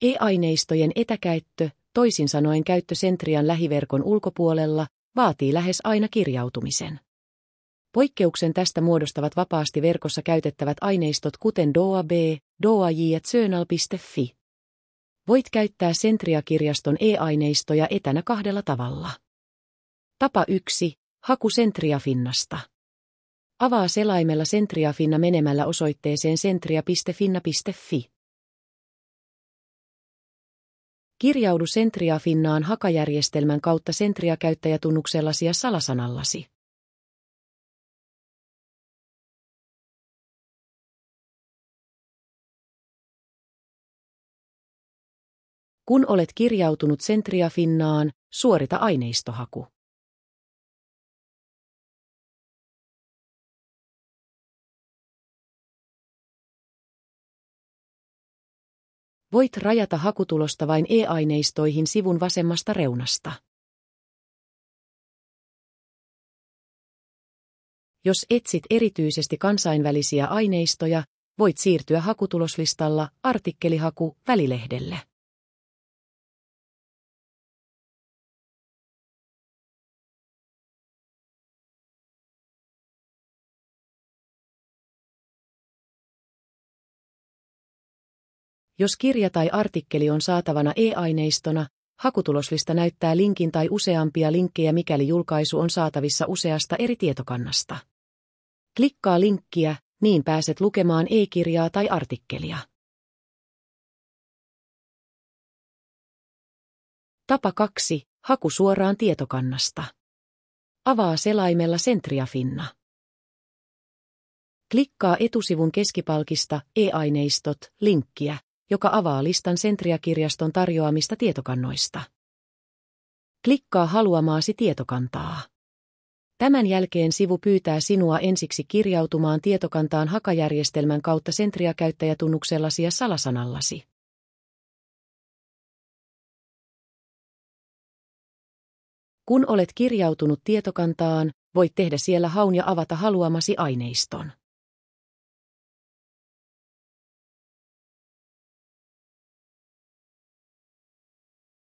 E-aineistojen etäkäyttö, toisin sanoen käyttö Sentrian lähiverkon ulkopuolella, vaatii lähes aina kirjautumisen. Poikkeuksen tästä muodostavat vapaasti verkossa käytettävät aineistot kuten DOAB, DOAJ ja Journal.fi. Voit käyttää Sentria-kirjaston e-aineistoja etänä kahdella tavalla. Tapa 1. Haku Sentria-Finnasta. Avaa selaimella Sentria-Finna menemällä osoitteeseen sentria.finna.fi. Kirjaudu Sentria-Finnaan hakajärjestelmän kautta Sentria-käyttäjätunnuksellasi ja salasanallasi. Kun olet kirjautunut Sentria-Finnaan, suorita aineistohaku. Voit rajata hakutulosta vain e-aineistoihin sivun vasemmasta reunasta. Jos etsit erityisesti kansainvälisiä aineistoja, voit siirtyä hakutuloslistalla artikkelihaku välilehdelle. Jos kirja tai artikkeli on saatavana e-aineistona, hakutuloslista näyttää linkin tai useampia linkkejä, mikäli julkaisu on saatavissa useasta eri tietokannasta. Klikkaa linkkiä, niin pääset lukemaan e-kirjaa tai artikkelia. Tapa 2. Haku suoraan tietokannasta. Avaa selaimella Sentria-Finna. Klikkaa etusivun keskipalkista e-aineistot linkkiä, joka avaa listan Sentria-kirjaston tarjoamista tietokannoista. Klikkaa haluamaasi tietokantaa. Tämän jälkeen sivu pyytää sinua ensiksi kirjautumaan tietokantaan hakajärjestelmän kautta Sentria-käyttäjätunnuksellasi ja salasanallasi. Kun olet kirjautunut tietokantaan, voit tehdä siellä haun ja avata haluamasi aineiston.